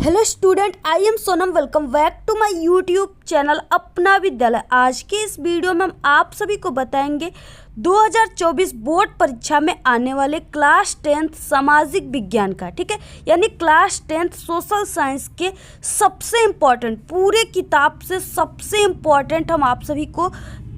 Hello student, I am Sonam. Welcome back to my YouTube channel Apna Vidyalaya. आज के इस video में हम आप सभी को बताएंगे 2024 बोर्ड परीक्षा में आने वाले क्लास 10th सामाजिक विज्ञान का, ठीक है, यानी क्लास 10th सोशल साइंस के सबसे इम्पॉर्टेंट, पूरे किताब से सबसे इम्पॉर्टेंट हम आप सभी को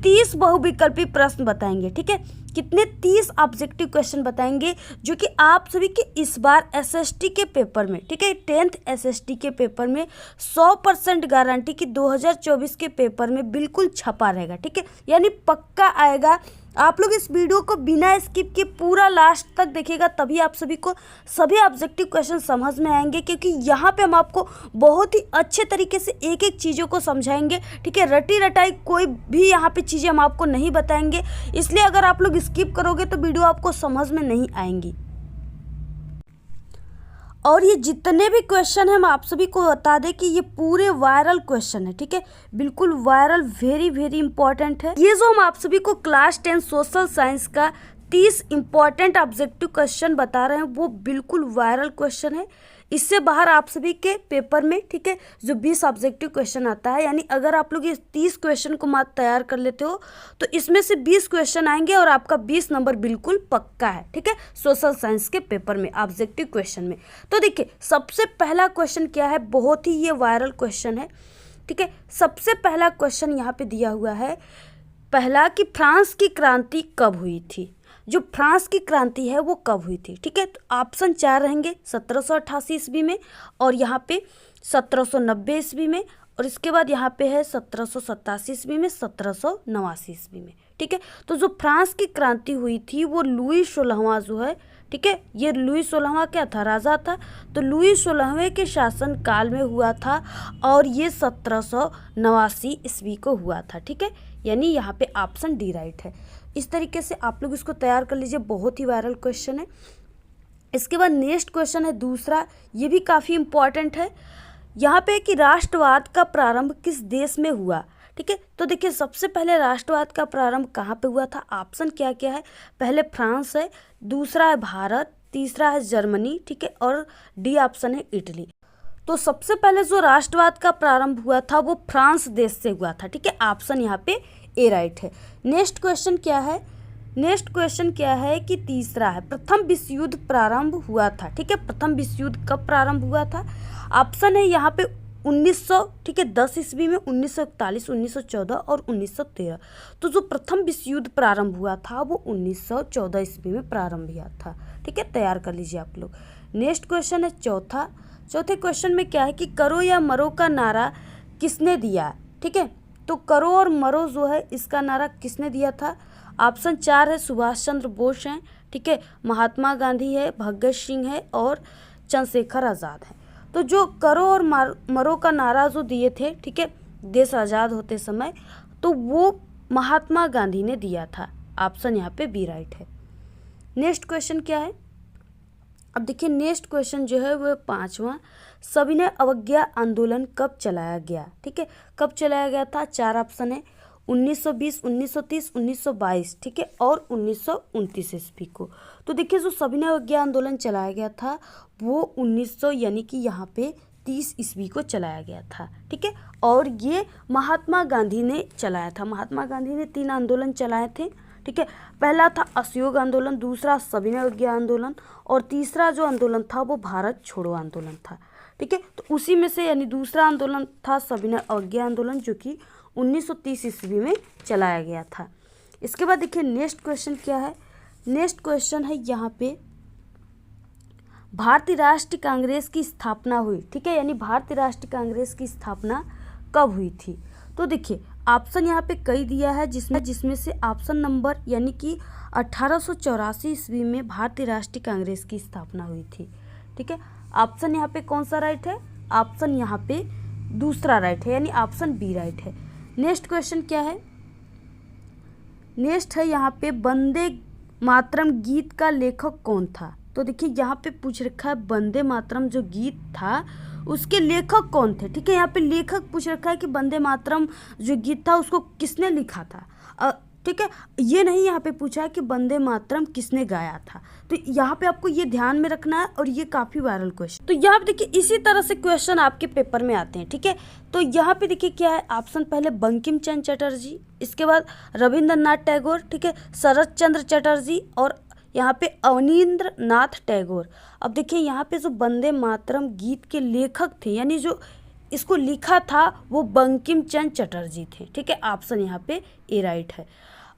30 बहुविकल्पी प्रश्न बताएंगे। ठीक है, कितने 30 ऑब्जेक्टिव क्वेश्चन बताएंगे जो कि आप सभी के इस बार एसएसटी के पेपर में, ठीक है, 10th एसएसटी के पेपर में 100% गारंटी कि 2024 के पेपर में बिल्कुल छपा रहेगा। ठीक है, यानी पक्का आएगा। आप लोग इस वीडियो को बिना स्किप के पूरा लास्ट तक देखिएगा, तभी आप सभी को सभी ऑब्जेक्टिव क्वेश्चन समझ में आएंगे, क्योंकि यहाँ पे हम आपको बहुत ही अच्छे तरीके से एक एक चीज़ों को समझाएंगे। ठीक है, रटी रटाई कोई भी यहाँ पे चीज़ें हम आपको नहीं बताएंगे, इसलिए अगर आप लोग स्किप करोगे तो वीडियो आपको समझ में नहीं आएंगी। और ये जितने भी क्वेश्चन हैं हम आप सभी को बता दें कि ये पूरे वायरल क्वेश्चन है। ठीक है, बिल्कुल वायरल, वेरी वेरी इंपॉर्टेंट है। ये जो हम आप सभी को क्लास 10 सोशल साइंस का 30 इंपॉर्टेंट ऑब्जेक्टिव क्वेश्चन बता रहे हैं वो बिल्कुल वायरल क्वेश्चन है। इससे बाहर आप सभी के पेपर में, ठीक है, जो 20 ऑब्जेक्टिव क्वेश्चन आता है, यानी अगर आप लोग इस 30 क्वेश्चन को मात्र तैयार कर लेते हो तो इसमें से 20 क्वेश्चन आएंगे और आपका 20 नंबर बिल्कुल पक्का है। ठीक है, सोशल साइंस के पेपर में ऑब्जेक्टिव क्वेश्चन में। तो देखिए, सबसे पहला क्वेश्चन क्या है, बहुत ही ये वायरल क्वेश्चन है। ठीक है, सबसे पहला क्वेश्चन यहाँ पे दिया हुआ है, पहला कि फ्रांस की क्रांति कब हुई थी। जो फ्रांस की क्रांति है वो कब हुई थी। ठीक है, तो ऑप्शन 4 रहेंगे 1788 ईस्वी में, और यहाँ पे 1790 ईस्वी में, और इसके बाद यहाँ पे है 1787 ईस्वी में, 1789 ईस्वी में। ठीक है, तो जो फ्रांस की क्रांति हुई थी वो लुई 16वां जो है, ठीक है, ये लुई 16वां क्या था, राजा था, तो लुई 16वें के शासन काल में हुआ था और ये 1789 ईस्वी को हुआ था। ठीक है, यानी यहाँ पे ऑप्शन डी राइट है। इस तरीके से आप लोग इसको तैयार कर लीजिए, बहुत ही वायरल क्वेश्चन है। इसके बाद नेक्स्ट क्वेश्चन है दूसरा, ये भी काफ़ी इम्पॉर्टेंट है। यहाँ पे कि राष्ट्रवाद का प्रारंभ किस देश में हुआ। ठीक है, तो देखिए, सबसे पहले राष्ट्रवाद का प्रारंभ कहाँ पे हुआ था। ऑप्शन क्या क्या है, पहले फ्रांस है, दूसरा है भारत, तीसरा है जर्मनी, ठीक है, और डी ऑप्शन है इटली। तो सबसे पहले जो राष्ट्रवाद का प्रारंभ हुआ था वो फ्रांस देश से हुआ था। ठीक है, ऑप्शन यहाँ पे ए राइट है। नेक्स्ट क्वेश्चन क्या है, नेक्स्ट क्वेश्चन क्या है कि तीसरा है, प्रथम विश्व युद्ध प्रारंभ हुआ था। ठीक है, प्रथम विश्व युद्ध कब प्रारंभ हुआ था। ऑप्शन है यहाँ पे 1900, ठीक है, 10 ईस्वी में, 1941, 1914 और 1913। तो जो प्रथम विश्व युद्ध प्रारंभ हुआ था वो 1914 ईस्वी में प्रारंभ हुआ था। ठीक है, तैयार कर लीजिए आप लोग। नेक्स्ट क्वेश्चन है चौथा। चौथे क्वेश्चन में क्या है कि करो या मरो का नारा किसने दिया। ठीक है, तो करो और मरो जो है इसका नारा किसने दिया था। ऑप्शन 4 है सुभाष चंद्र बोस हैं, ठीक है, महात्मा गांधी है, भगत सिंह है और चंद्रशेखर आज़ाद है। तो जो करो और मरो का नारा जो दिए थे, ठीक है, देश आज़ाद होते समय, तो वो महात्मा गांधी ने दिया था। ऑप्शन यहाँ पे बी राइट है। नेक्स्ट क्वेश्चन क्या है, अब देखिए नेक्स्ट क्वेश्चन जो है वो 5वां, सविनय अवज्ञा आंदोलन कब चलाया गया। ठीक है, कब चलाया गया था, 4 ऑप्शन है, 1920, 1930, 1922, ठीक है, और 1929 ईस्वी को। तो देखिए, जो सविनय अवज्ञा आंदोलन चलाया गया था वो 1900 यानी कि यहाँ पे 30 ईस्वी को चलाया गया था। ठीक है, और ये महात्मा गांधी ने चलाया था। महात्मा गांधी ने 3 आंदोलन चलाए थे। ठीक है, पहला था असहयोग आंदोलन, दूसरा सविनय अवज्ञा आंदोलन, और तीसरा जो आंदोलन था वो भारत छोड़ो आंदोलन था। ठीक है, तो उसी में से यानी दूसरा आंदोलन था सविनय अवज्ञा आंदोलन, जो कि 1930 ईस्वी में चलाया गया था। इसके बाद देखिए नेक्स्ट क्वेश्चन क्या है, नेक्स्ट क्वेश्चन है यहाँ पे भारतीय राष्ट्रीय कांग्रेस की स्थापना हुई। ठीक है, यानी भारतीय राष्ट्रीय कांग्रेस की स्थापना कब हुई थी। तो देखिए, ऑप्शन यहाँ पे कई दिया है, जिसमें से ऑप्शन नंबर यानी कि 1884 ईस्वी में भारतीय राष्ट्रीय कांग्रेस की स्थापना हुई थी। ठीक है, ऑप्शन यहाँ पे कौन सा राइट है, ऑप्शन यहाँ पे दूसरा राइट है, यानी ऑप्शन बी राइट है। नेक्स्ट क्वेश्चन क्या है, नेक्स्ट है यहाँ पे वंदे मातरम गीत का लेखक कौन था। तो देखिए, यहाँ पे पूछ रखा है वंदे मातरम जो गीत था उसके लेखक कौन थे। ठीक है, यहाँ पे लेखक पूछ रखा है कि वंदे मातरम जो गीत था उसको किसने लिखा था। ठीक है। ये नहीं यहाँ पे पूछा है कि वंदे मातरम किसने गाया था, तो यहाँ पे आपको ये ध्यान में रखना है और ये काफ़ी वायरल क्वेश्चन। तो यहाँ पे देखिए इसी तरह से क्वेश्चन आपके पेपर में आते हैं, ठीक है। तो यहाँ पे देखिए क्या है ऑप्शन, पहले बंकिम चंद्र चटर्जी, इसके बाद रविंद्रनाथ टैगोर, ठीक है, शरत चंद्र चटर्जी और यहाँ पे अवनींद्र नाथ टैगोर। अब देखिए यहाँ पे जो वंदे मातरम गीत के लेखक थे, यानी जो इसको लिखा था, वो बंकिम चंद्र चटर्जी थे, ठीक है। ऑप्शन यहाँ पे ए राइट है।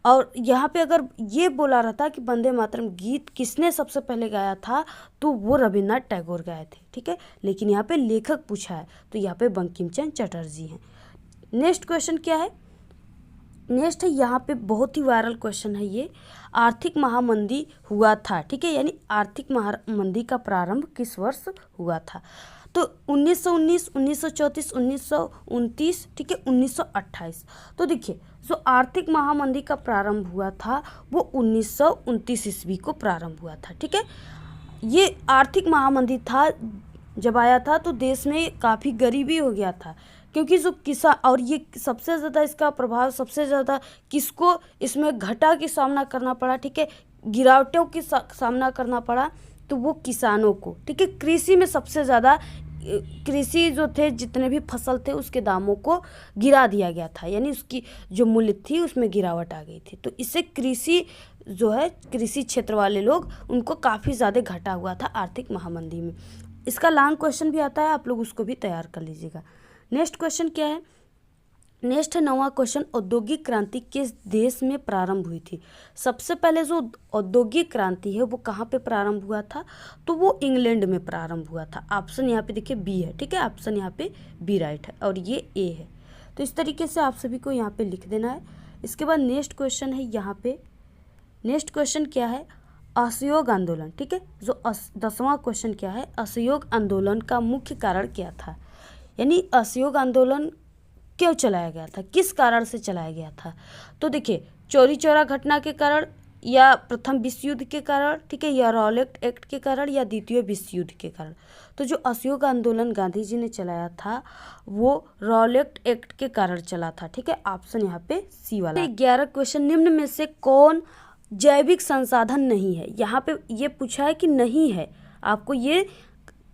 और यहाँ पे अगर ये बोला रहता कि वंदे मातरम गीत किसने सबसे पहले गाया था, तो वो रविन्द्रनाथ टैगोर गाए थे, ठीक है। लेकिन यहाँ पे लेखक पूछा है, तो यहाँ पे बंकिम चंद्र चटर्जी हैं। नेक्स्ट क्वेश्चन क्या है, नेक्स्ट है यहाँ पे बहुत ही वायरल क्वेश्चन है ये, आर्थिक महामंदी हुआ था, ठीक है, यानी आर्थिक महामंदी का प्रारंभ किस वर्ष हुआ था। तो 1919, 1934, 1929, ठीक है, 1928। तो देखिए जो आर्थिक महामंदी का प्रारंभ हुआ था वो 1929 ईस्वी को प्रारंभ हुआ था, ठीक है। ये आर्थिक महामंदी था, जब आया था तो देश में काफ़ी गरीबी हो गया था, क्योंकि जो किसान, और ये सबसे ज़्यादा इसका प्रभाव सबसे ज़्यादा किसको इसमें घाटा की सामना करना पड़ा, ठीक है, गिरावटों की सामना करना पड़ा, तो वो किसानों को, ठीक है। कृषि में सबसे ज़्यादा, कृषि जो थे जितने भी फसल थे उसके दामों को गिरा दिया गया था, यानी उसकी जो मूल्य थी उसमें गिरावट आ गई थी। तो इससे कृषि जो है, कृषि क्षेत्र वाले लोग, उनको काफ़ी ज़्यादा घाटा हुआ था आर्थिक महामंदी में। इसका लॉन्ग क्वेश्चन भी आता है, आप लोग उसको भी तैयार कर लीजिएगा। नेक्स्ट क्वेश्चन क्या है, नेक्स्ट है 9वां क्वेश्चन, औद्योगिक क्रांति किस देश में प्रारंभ हुई थी। सबसे पहले जो औद्योगिक क्रांति है वो कहाँ पे प्रारंभ हुआ था, तो वो इंग्लैंड में प्रारंभ हुआ था। ऑप्शन यहाँ पे देखिए बी है, ठीक है, ऑप्शन यहाँ पे बी राइट है और ये ए है। तो इस तरीके से आप सभी को यहाँ पे लिख देना है। इसके बाद नेक्स्ट क्वेश्चन है यहाँ पे, नेक्स्ट क्वेश्चन क्या है, असहयोग आंदोलन, ठीक है। जो 10वां क्वेश्चन क्या है, असहयोग आंदोलन का मुख्य कारण क्या था, यानी असहयोग आंदोलन क्यों चलाया गया था, किस कारण से चलाया गया था। तो देखिए चौरी चौरा घटना के कारण, या प्रथम विश्व युद्ध के कारण, ठीक है, या रॉलेट एक्ट के कारण, या द्वितीय विश्व युद्ध के कारण। तो जो असहयोग आंदोलन गांधी जी ने चलाया था वो रॉलेट एक्ट के कारण चला था, ठीक है। ऑप्शन यहाँ पे सी वाला। 11 क्वेश्चन, निम्न में से कौन जैविक संसाधन नहीं है। यहाँ पे ये पूछा है कि नहीं है, आपको ये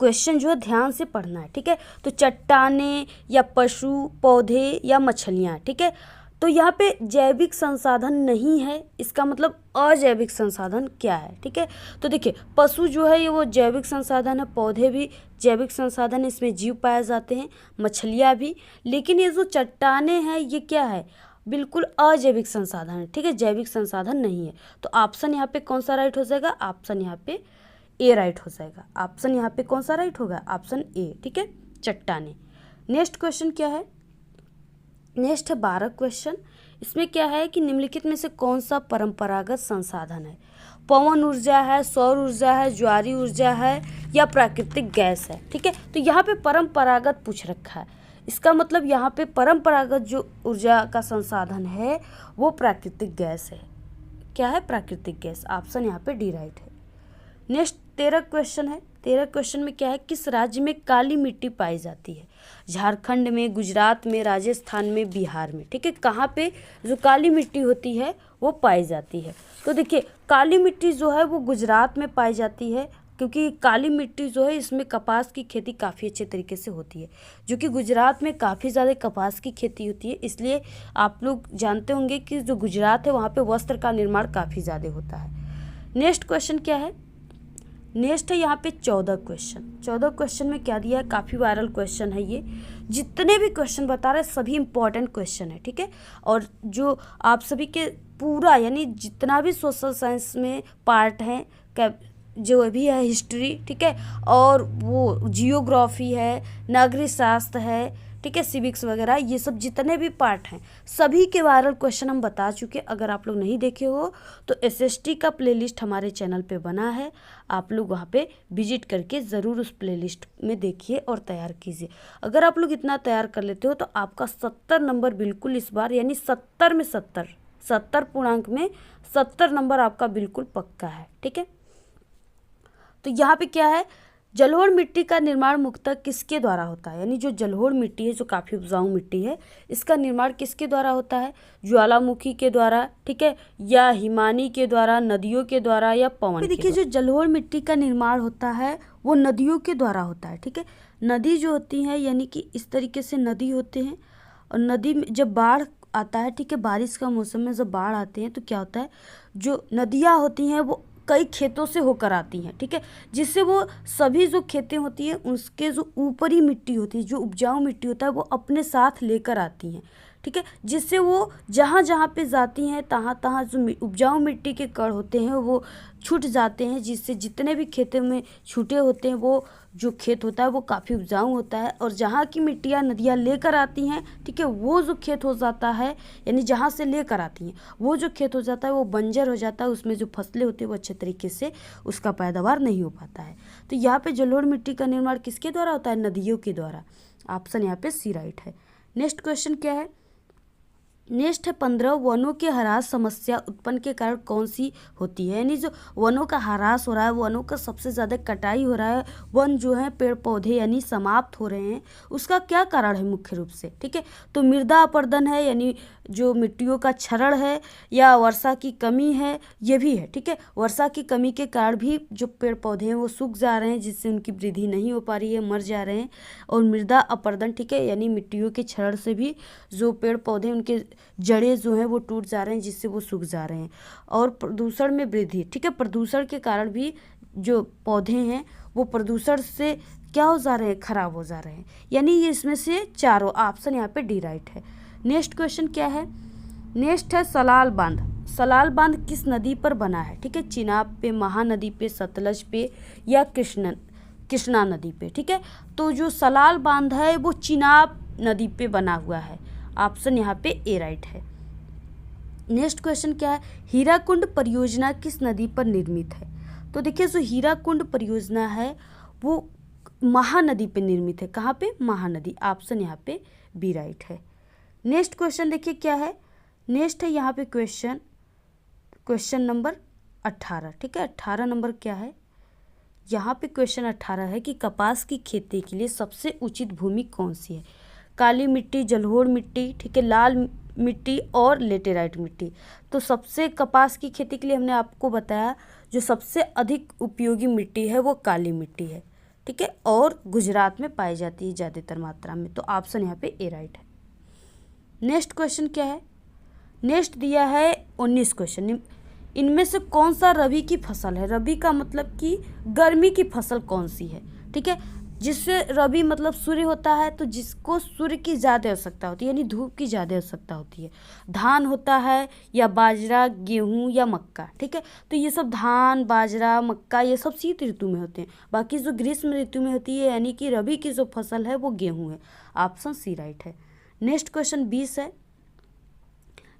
क्वेश्चन जो है ध्यान से पढ़ना है, ठीक है। तो चट्टाने या पशु, पौधे या मछलियाँ, ठीक है। तो यहाँ पे जैविक संसाधन नहीं है, इसका मतलब अजैविक संसाधन क्या है, ठीक है। तो देखिए पशु जो है ये वो जैविक संसाधन है, पौधे भी जैविक संसाधन है, इसमें जीव पाए जाते हैं, मछलियाँ भी। लेकिन ये जो चट्टाने हैं ये क्या है, बिल्कुल अजैविक संसाधन है, ठीक है, जैविक संसाधन नहीं है। तो ऑप्शन यहाँ पे कौन सा राइट हो जाएगा, ऑप्शन यहाँ पे ए राइट हो जाएगा। ऑप्शन यहाँ पे कौन सा राइट होगा, ऑप्शन ए, ठीक है, चट्टाने। नेक्स्ट क्वेश्चन क्या है, नेक्स्ट है 12 क्वेश्चन। इसमें क्या है कि निम्नलिखित में से कौन सा परंपरागत संसाधन है। पवन ऊर्जा है, सौर ऊर्जा है, ज्वारी ऊर्जा है, या प्राकृतिक गैस है, ठीक है। तो यहाँ पे परंपरागत पूछ रखा है, इसका मतलब यहाँ पे परंपरागत जो ऊर्जा का संसाधन है वो प्राकृतिक गैस है। क्या है, प्राकृतिक गैस। ऑप्शन यहाँ पे डी राइट है। नेक्स्ट 13 क्वेश्चन है। 13 क्वेश्चन में क्या है, किस राज्य में काली मिट्टी पाई जाती है। झारखंड में, गुजरात में, राजस्थान में, बिहार में, ठीक है। कहाँ पे जो काली मिट्टी होती है वो पाई जाती है। तो देखिए काली मिट्टी जो है वो गुजरात में पाई जाती है, क्योंकि काली मिट्टी जो है इसमें कपास की खेती काफ़ी अच्छे तरीके से होती है, जो कि गुजरात में काफ़ी ज़्यादा कपास की खेती होती है। इसलिए आप लोग जानते होंगे कि जो गुजरात है वहाँ पे वस्त्र का निर्माण काफ़ी ज़्यादा होता है। नेक्स्ट क्वेश्चन क्या है, नेक्स्ट है यहाँ पे 14 क्वेश्चन। 14 क्वेश्चन में क्या दिया है, काफ़ी वायरल क्वेश्चन है ये। जितने भी क्वेश्चन बता रहे हैं सभी इंपॉर्टेंट क्वेश्चन है, ठीक है। और जो आप सभी के पूरा, यानी जितना भी सोशल साइंस में पार्ट हैं, जो भी है हिस्ट्री, ठीक है, और वो जियोग्राफी है, नागरिक शास्त्र है, ठीक है, सिविक्स वगैरह, ये सब जितने भी पार्ट हैं सभी के वायरल क्वेश्चन हम बता चुके। अगर आप लोग नहीं देखे हो तो एसएसटी का प्लेलिस्ट हमारे चैनल पे बना है, आप लोग वहाँ पे विजिट करके ज़रूर उस प्लेलिस्ट में देखिए और तैयार कीजिए। अगर आप लोग इतना तैयार कर लेते हो तो आपका 70 नंबर बिल्कुल इस बार, यानी 70 में 70 पूर्णांक में 70 नंबर आपका बिल्कुल पक्का है, ठीक है। तो यहाँ पे क्या है, जलोढ़ मिट्टी का निर्माण मुख्यतः किसके द्वारा होता है, यानी जो जलोढ़ मिट्टी है, जो काफ़ी उपजाऊ मिट्टी है, इसका निर्माण किसके द्वारा होता है? ज्वालामुखी के द्वारा, ठीक है, या हिमानी के द्वारा, नदियों के द्वारा, या पवन के देखिए, जो जलोढ़ मिट्टी का निर्माण होता है वो नदियों के द्वारा होता है, ठीक है। नदी जो होती है, यानी कि इस तरीके से नदी होते हैं, और नदी में जब बाढ़ आता है, ठीक है, बारिश का मौसम में जब बाढ़ आते हैं तो क्या होता है, जो नदियाँ होती हैं वो कई खेतों से होकर आती हैं, ठीक है, जिससे वो सभी जो खेतें होती हैं उसके जो ऊपरी मिट्टी होती है, जो उपजाऊ मिट्टी होता है, वो अपने साथ लेकर आती हैं, ठीक है, जिससे वो जहाँ जहाँ पे जाती हैं तहाँ तहाँ जो उपजाऊ मिट्टी के कण होते हैं वो छूट जाते हैं, जिससे जितने भी खेतों में छूटे होते हैं वो जो खेत होता है वो काफ़ी उपजाऊ होता है, और जहाँ की मिट्टियाँ नदियाँ लेकर आती हैं, ठीक है, वो जो खेत हो जाता है, यानी जहाँ से लेकर आती हैं वो जो खेत हो जाता है वो बंजर हो जाता है, उसमें जो फसलें होती हैं वो अच्छे तरीके से उसका पैदावार नहीं हो पाता है। तो यहाँ पे जलोढ़ मिट्टी का निर्माण किसके द्वारा होता है? नदियों के द्वारा। ऑप्शन यहाँ पे सी राइट है। नेक्स्ट क्वेश्चन क्या है? नेक्स्ट है 15, वनों के ह्रास समस्या उत्पन्न के कारण कौन सी होती है, यानी जो वनों का ह्रास हो रहा है, वनों का सबसे ज़्यादा कटाई हो रहा है, वन जो है पेड़ पौधे यानी समाप्त हो रहे हैं, उसका क्या कारण है मुख्य रूप से, ठीक है। तो मृदा अपरदन है, यानी जो मिट्टियों का क्षरण है, या वर्षा की कमी है, ये भी है, ठीक है। वर्षा की कमी के कारण भी जो पेड़ पौधे हैं वो सूख जा रहे हैं, जिससे उनकी वृद्धि नहीं हो पा रही है, मर जा रहे हैं। और मृदा अपरदन, ठीक है, यानी मिट्टियों के क्षरण से भी जो पेड़ पौधे उनके जड़ें जो हैं वो टूट जा रहे हैं, जिससे वो सूख जा रहे हैं। और प्रदूषण में वृद्धि, ठीक है, प्रदूषण के कारण भी जो पौधे हैं वो प्रदूषण से क्या हो जा रहे हैं? खराब हो जा रहे हैं। यानी ये इसमें से चारों, ऑप्शन यहाँ पे डी राइट है। नेक्स्ट क्वेश्चन क्या है? नेक्स्ट है सलाल बांध। सलाल बांध किस नदी पर बना है, ठीक है, चिनाब पे, महानदी पे, सतलज पे, या कृष्णा नदी पे, ठीक है। तो जो सलाल बांध है वो चिनाब नदी पे बना हुआ है, ऑप्शन यहाँ पे ए राइट है। नेक्स्ट क्वेश्चन क्या है? हीराकुंड परियोजना किस नदी पर निर्मित है? तो देखिए, जो हीराकुंड परियोजना है वो महानदी पे निर्मित है। कहाँ पे? महानदी। ऑप्शन यहाँ पे बी राइट है। नेक्स्ट क्वेश्चन देखिए क्या है? नेक्स्ट है यहाँ पे क्वेश्चन नंबर 18, ठीक है। 18 नंबर क्या है? यहाँ पे क्वेश्चन 18 है कि कपास की खेती के लिए सबसे उचित भूमि कौन सी है? काली मिट्टी, जलोढ़ मिट्टी, ठीक है, लाल मिट्टी और लेटेराइट मिट्टी। तो सबसे कपास की खेती के लिए हमने आपको बताया जो सबसे अधिक उपयोगी मिट्टी है वो काली मिट्टी है, ठीक है, और गुजरात में पाई जाती है ज़्यादातर मात्रा में। तो ऑप्शन यहाँ पे ए राइट है। नेक्स्ट क्वेश्चन क्या है? नेक्स्ट दिया है 19 क्वेश्चन। इनमें से कौन सा रबी की फसल है? रबी का मतलब कि गर्मी की फसल कौन सी है, ठीक है, जिससे रबी मतलब सूर्य होता है, तो जिसको सूर्य की ज़्यादा आवश्यकता होती है, यानी धूप की ज़्यादा आवश्यकता होती है। धान होता है, या बाजरा, गेहूं, या मक्का, ठीक है। तो ये सब धान, बाजरा, मक्का ये सब शीत ऋतु में होते हैं। बाकी जो ग्रीष्म ऋतु में होती है, यानी कि रबी की जो फसल है वो गेहूँ है। ऑप्शन सी राइट है। नेक्स्ट क्वेश्चन 20 है,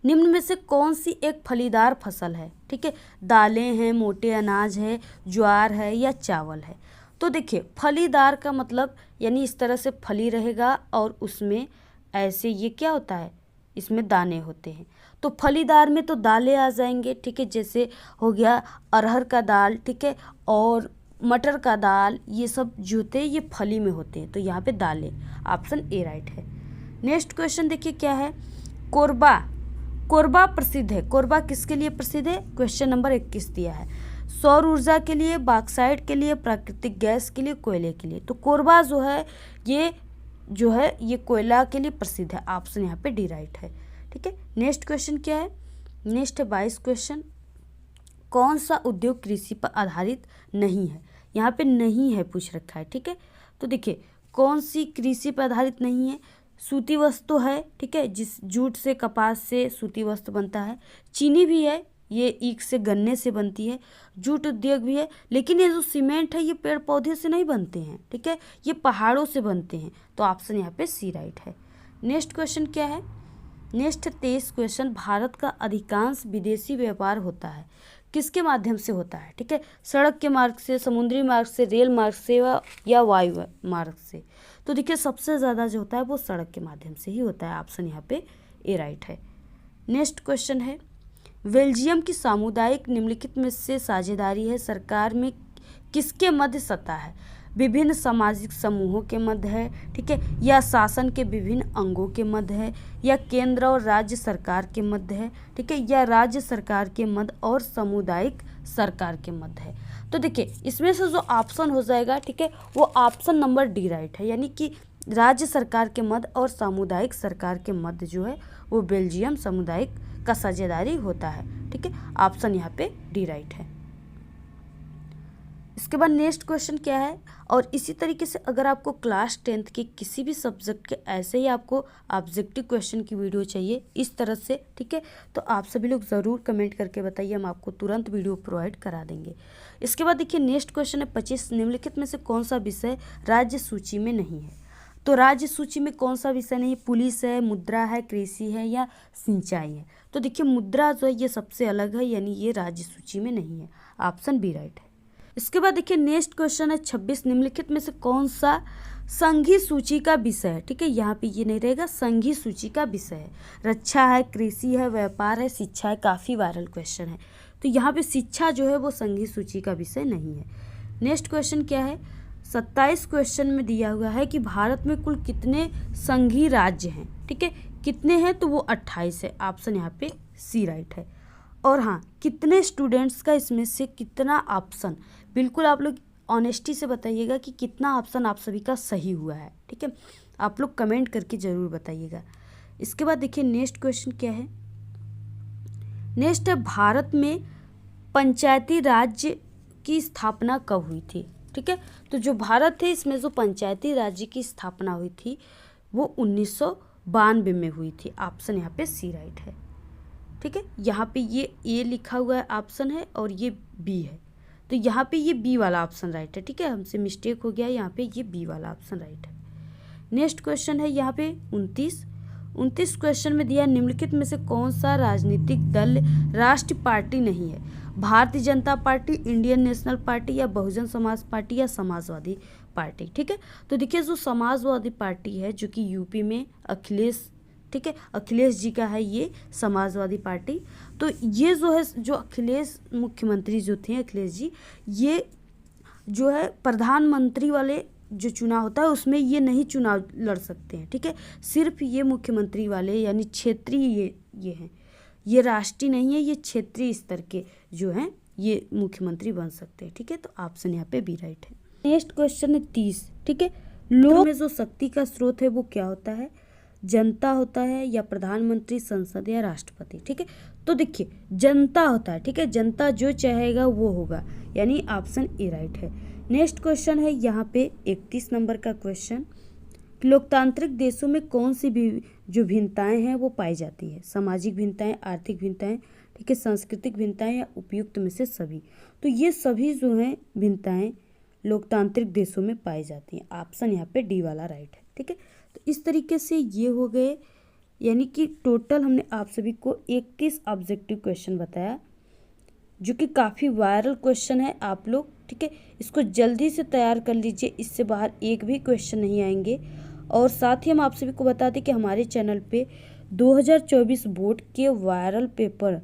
निम्न में से कौन सी एक फलीदार फसल है, ठीक है, दालें हैं, मोटे अनाज है, ज्वार है, या चावल है। तो देखिए, फलीदार का मतलब यानी इस तरह से फली रहेगा और उसमें ऐसे ये क्या होता है, इसमें दाने होते हैं। तो फलीदार में तो दालें आ जाएंगे, ठीक है, जैसे हो गया अरहर का दाल, ठीक है, और मटर का दाल, ये सब जो होते हैं ये फली में होते हैं। तो यहाँ पे दालें, ऑप्शन ए राइट है। नेक्स्ट क्वेश्चन देखिए क्या है? कोरबा प्रसिद्ध है। कोरबा किसके लिए प्रसिद्ध है? क्वेश्चन नंबर 21 दिया है। सौर ऊर्जा के लिए, बॉक्साइट के लिए, प्राकृतिक गैस के लिए, कोयले के लिए। तो कोरबा जो है ये कोयला के लिए प्रसिद्ध है। ऑप्शन यहाँ पे डी राइट है, ठीक है। नेक्स्ट क्वेश्चन क्या है? नेक्स्ट है 22 क्वेश्चन। कौन सा उद्योग कृषि पर आधारित नहीं है? यहाँ पे नहीं है पूछ रखा है, ठीक है। तो देखिए, कौन सी कृषि पर आधारित नहीं है? सूती वस्त्र है, ठीक है, जिस जूट से, कपास से सूती वस्त्र बनता है। चीनी भी है, ये ईख से, गन्ने से बनती है। जूट उद्योग भी है, लेकिन ये जो सीमेंट है ये पेड़ पौधे से नहीं बनते हैं, ठीक है, ये पहाड़ों से बनते हैं। तो ऑप्शन यहाँ पे सी राइट है। नेक्स्ट क्वेश्चन क्या है? Next 23 question. भारत का अधिकांश विदेशी व्यापार होता है किसके माध्यम से होता है, ठीक है, सड़क के मार्ग से, समुद्री मार्ग से, रेल मार्ग से, या वायु मार्ग से। तो देखिए, सबसे ज़्यादा जो होता है वो सड़क के माध्यम से ही होता है। ऑप्शन यहाँ पे ए राइट है। नेक्स्ट क्वेश्चन है, बेल्जियम की सामुदायिक निम्नलिखित में से साझेदारी है सरकार में किसके मध्य सत्ता है? विभिन्न सामाजिक समूहों के मध्य है, ठीक है, या शासन के विभिन्न अंगों के मध्य है, या केंद्र और राज्य सरकार के मध्य है, ठीक है, या राज्य सरकार के मध्य और सामुदायिक सरकार के मध्य है। तो देखिए इसमें से जो ऑप्शन हो जाएगा, ठीक है, वो ऑप्शन नंबर डी राइट है, यानी कि राज्य सरकार के मध्य और सामुदायिक सरकार के मध्य जो है वो बेल्जियम सामुदायिक का साझेदारी होता है, ठीक है। ऑप्शन यहाँ पे डी राइट है। इसके बाद नेक्स्ट क्वेश्चन क्या है, और इसी तरीके से अगर आपको क्लास 10th के किसी भी सब्जेक्ट के ऐसे ही आपको ऑब्जेक्टिव क्वेश्चन की वीडियो चाहिए इस तरह से, ठीक है, तो आप सभी लोग ज़रूर कमेंट करके बताइए, हम आपको तुरंत वीडियो प्रोवाइड करा देंगे। इसके बाद देखिए नेक्स्ट क्वेश्चन है 25 निम्नलिखित में से कौन सा विषय राज्य सूची में नहीं है। तो राज्य सूची में कौन सा विषय नहीं, पुलिस है, मुद्रा है, कृषि है या सिंचाई है। तो देखिए मुद्रा जो है ये सबसे अलग है, यानी ये राज्य सूची में नहीं है। ऑप्शन बी राइट है। इसके बाद देखिए नेक्स्ट क्वेश्चन है 26 निम्नलिखित में से कौन सा संघीय सूची का विषय है, ठीक है, यहाँ पे ये नहीं रहेगा, संघीय सूची का विषय है। रक्षा है, कृषि है, व्यापार है, शिक्षा है, काफ़ी वायरल क्वेश्चन है। तो यहाँ पे शिक्षा जो है वो संघीय सूची का विषय नहीं है। नेक्स्ट क्वेश्चन क्या है, 27 क्वेश्चन में दिया हुआ है कि भारत में कुल कितने संघीय राज्य हैं, ठीक है, कितने हैं, तो वो 28 है। ऑप्शन यहाँ पे सी राइट है। और हाँ, कितने स्टूडेंट्स का इसमें से कितना ऑप्शन, बिल्कुल आप लोग ऑनेस्टी से बताइएगा कि कितना ऑप्शन आप सभी का सही हुआ है, ठीक है, आप लोग कमेंट करके ज़रूर बताइएगा। इसके बाद देखिए नेक्स्ट क्वेश्चन क्या है, नेक्स्ट है भारत में पंचायती राज्य की स्थापना कब हुई थी, ठीक है। तो जो भारत है इसमें जो पंचायती राज्य की स्थापना हुई थी वो 1992 में हुई थी। ऑप्शन यहाँ पे सी राइट है, ठीक है। यहाँ पे ये ए लिखा हुआ है ऑप्शन है और ये बी है, तो यहाँ पे ये बी वाला ऑप्शन राइट है, ठीक है, हमसे मिस्टेक हो गया, यहाँ पे ये बी वाला ऑप्शन राइट है। नेक्स्ट क्वेश्चन है यहाँ पे 29 क्वेश्चन में दिया निम्नलिखित में से कौन सा राजनीतिक दल राष्ट्रीय पार्टी नहीं है। Bharatiya Janata party, Indian national party या बहुजन समाज पार्टी या समाजवादी पार्टी, ठीक है। तो देखिए जो समाजवादी पार्टी है जो कि यूपी में अखिलेश, ठीक है, अखिलेश जी का है ये समाजवादी पार्टी। तो ये जो है जो अखिलेश मुख्यमंत्री जो थे अखिलेश जी, ये जो है प्रधानमंत्री वाले जो चुनाव होता है उसमें ये नहीं चुनाव लड़ सकते हैं, ठीक है, सिर्फ ये मुख्यमंत्री वाले यानी क्षेत्रीय ये हैं, ये राष्ट्रीय नहीं है, ये क्षेत्रीय स्तर के जो हैं ये मुख्यमंत्री बन सकते हैं, ठीक है। तो ऑप्शन यहाँ पे बी राइट है। नेक्स्ट क्वेश्चन है 30, ठीक है, लोक में जो शक्ति का स्रोत है वो क्या होता है, जनता होता है या प्रधानमंत्री, संसद या राष्ट्रपति, ठीक है। तो देखिए जनता होता है, ठीक है, जनता जो चाहेगा वो होगा, यानी ऑप्शन ए राइट है। नेक्स्ट क्वेश्चन है यहाँ पे 31 नंबर का क्वेश्चन, लोकतांत्रिक देशों में कौन सी भी जो भिन्नताएं हैं वो पाई जाती है, सामाजिक भिन्नताएं, आर्थिक भिन्नताएं, ठीक है, सांस्कृतिक भिन्नताएं या उपयुक्त में से सभी। तो ये सभी जो हैं भिन्नताएं लोकतांत्रिक देशों में पाई जाती हैं। ऑप्शन यहाँ पे डी वाला राइट है, ठीक है। तो इस तरीके से ये हो गए, यानी कि टोटल हमने आप सभी को 31 ऑब्जेक्टिव क्वेश्चन बताया जो कि काफ़ी वायरल क्वेश्चन है। आप लोग, ठीक है, इसको जल्दी से तैयार कर लीजिए, इससे बाहर एक भी क्वेश्चन नहीं आएंगे। और साथ ही हम आप सभी को बता दें कि हमारे चैनल पे 2024 बोर्ड के वायरल पेपर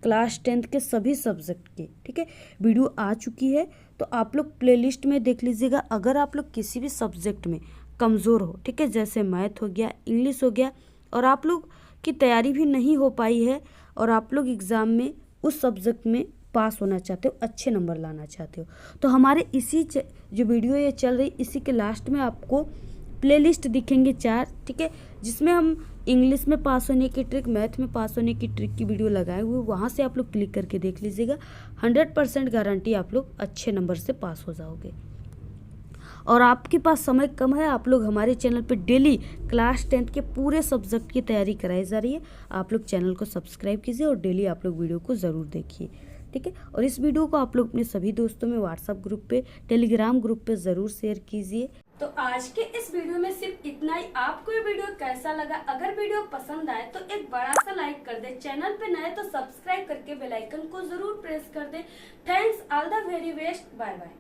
क्लास 10th के सभी सब्जेक्ट के, ठीक है, वीडियो आ चुकी है। तो आप लोग प्लेलिस्ट में देख लीजिएगा। अगर आप लोग किसी भी सब्जेक्ट में कमज़ोर हो, ठीक है, जैसे मैथ हो गया, इंग्लिश हो गया, और आप लोग की तैयारी भी नहीं हो पाई है और आप लोग एग्ज़ाम में उस सब्जेक्ट में पास होना चाहते हो, अच्छे नंबर लाना चाहते हो, तो हमारे इसी जो वीडियो ये चल रही इसी के लास्ट में आपको प्लेलिस्ट दिखेंगे 4, ठीक है, जिसमें हम इंग्लिश में पास होने की ट्रिक, मैथ में पास होने की ट्रिक की वीडियो लगाए हुए, वहाँ से आप लोग क्लिक करके देख लीजिएगा। 100% गारंटी आप लोग अच्छे नंबर से पास हो जाओगे। और आपके पास समय कम है, आप लोग हमारे चैनल पे डेली क्लास 10th के पूरे सब्जेक्ट की तैयारी कराई जा रही है। आप लोग चैनल को सब्सक्राइब कीजिए और डेली आप लोग वीडियो को ज़रूर देखिए, ठीक है। और इस वीडियो को आप लोग अपने सभी दोस्तों में व्हाट्सएप ग्रुप पे, टेलीग्राम ग्रुप पे ज़रूर शेयर कीजिए। तो आज के इस वीडियो में सिर्फ इतना ही। आपको ये वीडियो कैसा लगा? अगर वीडियो पसंद आए तो एक बड़ा सा लाइक कर दे, चैनल पे नए तो सब्सक्राइब करके बेल आइकन को जरूर प्रेस कर दे। Thanks, all the very best, bye bye.